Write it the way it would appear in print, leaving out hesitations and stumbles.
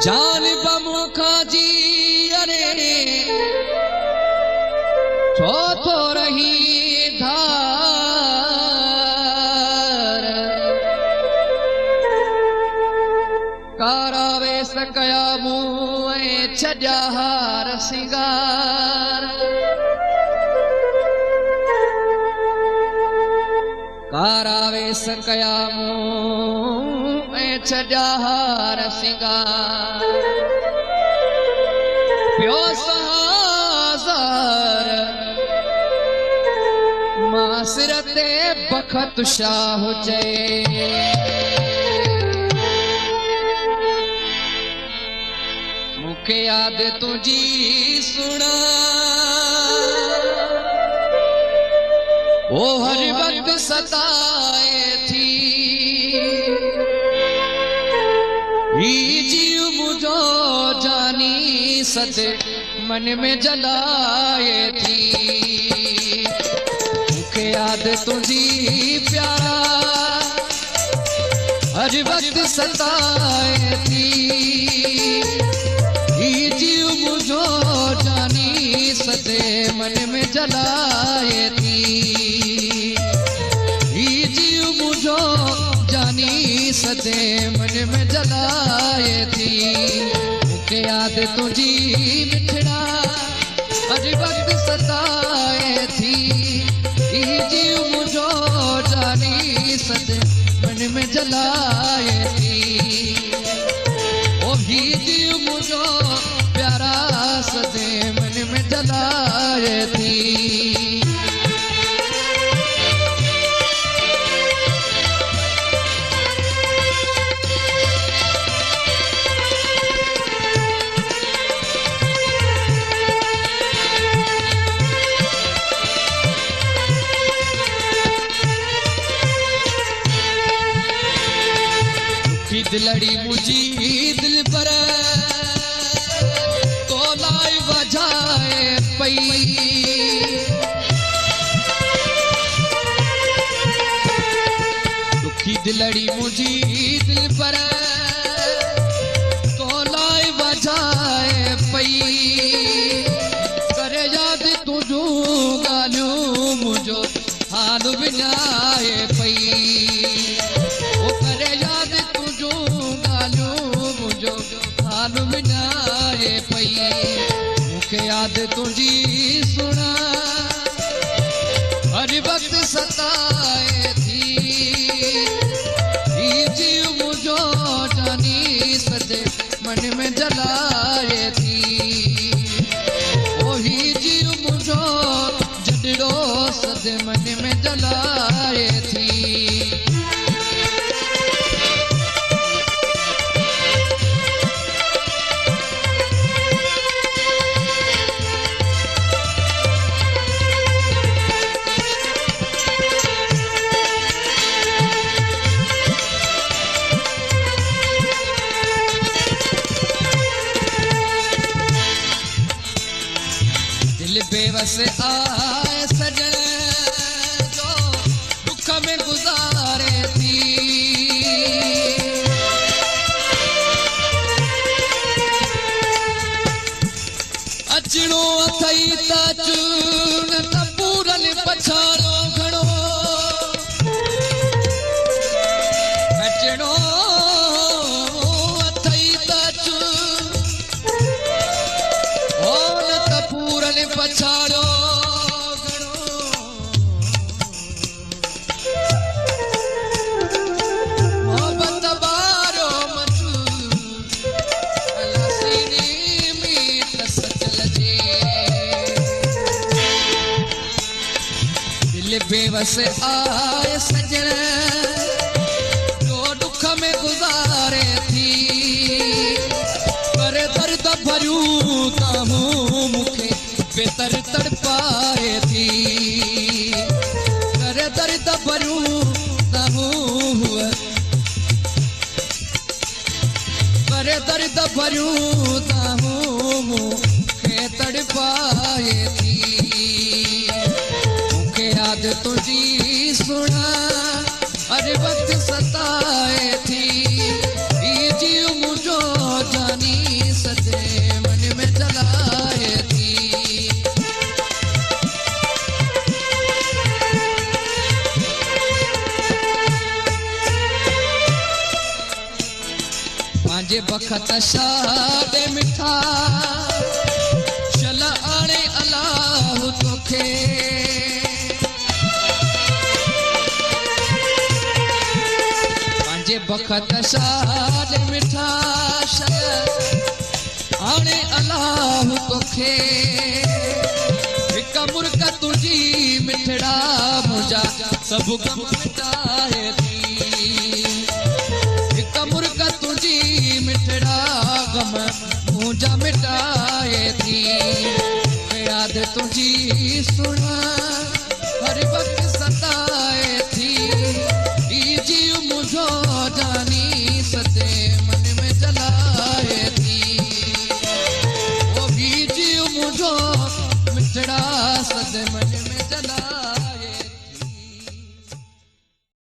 जान बमुखा जी अरे छो तो रही धार कारावे सकया मुए छजा हार सिंगार कारावे सकया मुए छजा हार सिंगार प्यो सहाज़ार मासिरते बखत शाह हुजे मुखे याद तुझी सुना वो हर वक्त सताए थी ही जीव मुझो जानी सद मन में जलाए थी मुखे याद तुझी प्यारा हर वक्त सताए थी ही जीव मुझो जानी सदे मन में जलाए थी ही जीव मुझो जानी सदे मन में जलाए थी मुखे याद तुझी मिठड़ा हर वक्त सताए थी ही जीव मुझो जानी सदे मन में जलाए थी ओ ही जीव मुझो प्यारा सदे मन में जलाए थी दिलड़ी मुझी दिल पर तो लाई बजाए पई दुखी दिलड़ी मुझी दिल पर तो लाई बजाए पई करे याद तुझू गालू मुझो हाल विनाए पई ओ करे याद हाल मिनाए पई मुखे याद तुझी सुना हर वक्त सताए थी ही जीव मुझो जानी सदे मन में जलाए थी ओ ही जीव मुझो जड़ो सदे मन में जलाए थी बेबस आए सजन जो दुख में गुजारे थी अचणो अथई त चून त पूरन पछाड़ो घणो अचणो अथई त चून हो न त पूरन पछाड़ो घणो मोहब्बत बारो मचू अलासीनी मीत सचल जे दिल बेबस आए सजन जो दुख में गुजारे थी करे दर्द भरू तामू मुखे बेतर तड़पाए थी करे दर्द भरू तामू करे दर्द भरू तामू मुखे तड़पाए थी मुखे याद तुझी सुना हर वक्त सताए थी जीव मुझो जानी पंहिंजे बखत शाद मिठा शल आणे अलाह तोखे पंहिंजे बखत शाद मिठा शल आणे अलाह तोखे हिक मुर्क तुंहिंजी मिठड़ा मुंहिंजा सभु गम मिटाए थी हिक मुर्क तुंहिंजी मिठड़ा गम मुंहिंजा मिटाए थी याद तुंहिंजी सुण हर वक्त सताए थी ई जीव मुंहिंजो जानी सते मन में जलाए थी ओ भी जीव मुंहिंजो मिठड़ा सते मन में जलाए